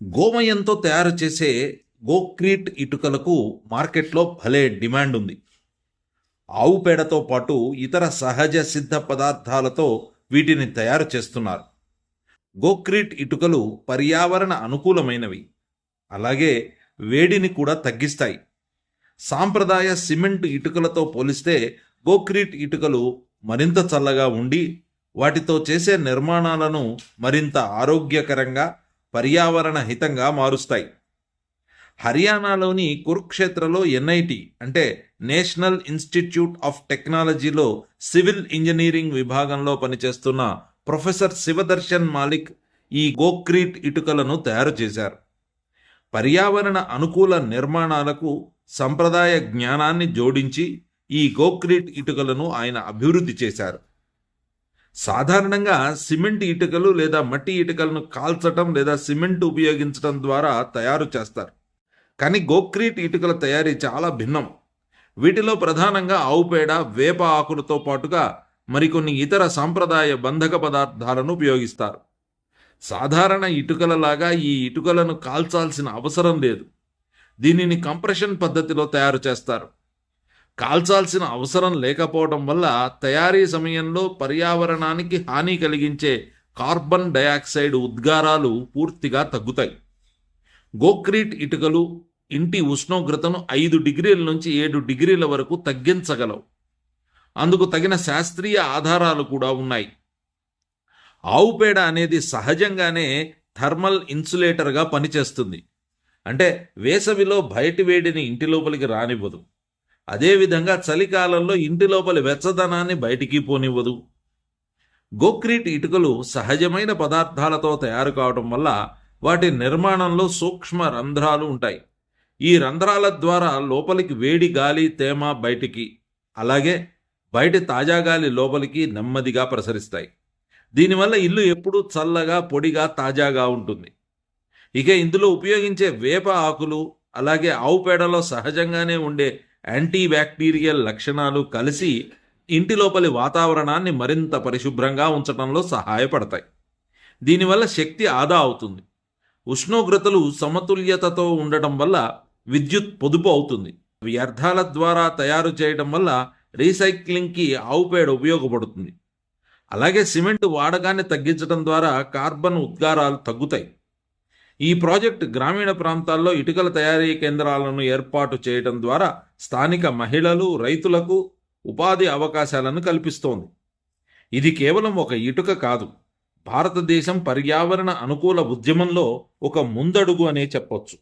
గోమయంతో తయారు చేసే గోక్రీట్ ఇటుకలకు మార్కెట్లో భలే డిమాండ్ ఉంది. ఆవు పేడతో పాటు ఇతర సహజ సిద్ధ పదార్థాలతో వీటిని తయారు చేస్తున్నారు. గోక్రీట్ ఇటుకలు పర్యావరణ అనుకూలమైనవి, అలాగే వేడిని కూడా తగ్గిస్తాయి. సాంప్రదాయ సిమెంట్ ఇటుకలతో పోలిస్తే గోక్రీట్ ఇటుకలు మరింత చల్లగా ఉండి వాటితో చేసే నిర్మాణాలను మరింత ఆరోగ్యకరంగా, పర్యావరణ హితంగా మారుస్తాయి. హర్యానాలోని కురుక్షేత్రలో ఎన్ఐటి అంటే నేషనల్ ఇన్స్టిట్యూట్ ఆఫ్ టెక్నాలజీలో సివిల్ ఇంజనీరింగ్ విభాగంలో పనిచేస్తున్న ప్రొఫెసర్ శివదర్శన్ మాలిక్ ఈ గోక్రీట్ ఇటుకలను తయారు చేశారు. పర్యావరణ అనుకూల నిర్మాణాలకు సంప్రదాయ జ్ఞానాన్ని జోడించి ఈ గోక్రీట్ ఇటుకలను ఆయన అభివృద్ధి చేశారు. సాధారణంగా సిమెంట్ ఇటుకలు లేదా మట్టి ఇటుకలను కాల్చటం లేదా సిమెంట్ ఉపయోగించడం ద్వారా తయారు చేస్తారు. కానీ గోక్రీట్ ఇటుకల తయారీ చాలా భిన్నం. వీటిలో ప్రధానంగా ఆవు పేడ, వేప ఆకులతో పాటుగా మరికొన్ని ఇతర సాంప్రదాయ బంధక పదార్థాలను ఉపయోగిస్తారు. సాధారణ ఇటుకలలాగా ఈ ఇటుకలను కాల్చాల్సిన అవసరం లేదు. దీనిని కంప్రెషన్ పద్ధతిలో తయారు చేస్తారు. కాల్చాల్సిన అవసరం లేకపోవడం వల్ల తయారీ సమయంలో పర్యావరణానికి హాని కలిగించే కార్బన్ డయాక్సైడ్ ఉద్గారాలు పూర్తిగా తగ్గుతాయి. గోక్రీట్ ఇటుకలు ఇంటి ఉష్ణోగ్రతను 5 డిగ్రీల నుంచి 7 డిగ్రీల వరకు తగ్గించగలవు. అందుకు తగిన శాస్త్రీయ ఆధారాలు కూడా ఉన్నాయి. ఆవు పేడ అనేది సహజంగానే థర్మల్ ఇన్సులేటర్గా పనిచేస్తుంది. అంటే వేసవిలో బయటి వేడిని ఇంటి లోపలికి రానివ్వదు. అదేవిధంగా చలికాలంలో ఇంటి లోపలి వెచ్చదనాన్ని బయటికి పోనివ్వదు. గోక్రీట్ ఇటుకలు సహజమైన పదార్థాలతో తయారు కావడం వల్ల వాటి నిర్మాణంలో సూక్ష్మ రంధ్రాలు ఉంటాయి. ఈ రంధ్రాల ద్వారా లోపలికి వేడి గాలి, తేమ బయటికి, అలాగే బయటి తాజా గాలి లోపలికి నెమ్మదిగా ప్రసరిస్తాయి. దీనివల్ల ఇల్లు ఎప్పుడూ చల్లగా, పొడిగా, తాజాగా ఉంటుంది. ఇక ఇందులో ఉపయోగించే వేప ఆకులు, అలాగే ఆవు పేడలో సహజంగానే ఉండే యాంటీ బ్యాక్టీరియల్ లక్షణాలు కలిసి ఇంటి లోపలి వాతావరణాన్ని మరింత పరిశుభ్రంగా ఉంచడంలో సహాయపడతాయి. దీనివల్ల శక్తి ఆదా అవుతుంది. ఉష్ణోగ్రతలు సమతుల్యతతో ఉండటం వల్ల విద్యుత్ పొదుపు అవుతుంది. వ్యర్థాల ద్వారా తయారు చేయడం వల్ల రీసైక్లింగ్కి ఆవు పేడ ఉపయోగపడుతుంది. అలాగే సిమెంట్ వాడకాన్ని తగ్గించడం ద్వారా కార్బన్ ఉద్గారాలు తగ్గుతాయి. ఈ ప్రాజెక్ట్ గ్రామీణ ప్రాంతాల్లో ఇటుకల తయారీ కేంద్రాలను ఏర్పాటు చేయడం ద్వారా స్థానిక మహిళలు, రైతులకు ఉపాధి అవకాశాలను కల్పిస్తోంది. ఇది కేవలం ఒక ఇటుక కాదు, భారతదేశం పర్యావరణ అనుకూల ఉద్యమంలో ఒక ముందడుగు అనే చెప్పొచ్చు.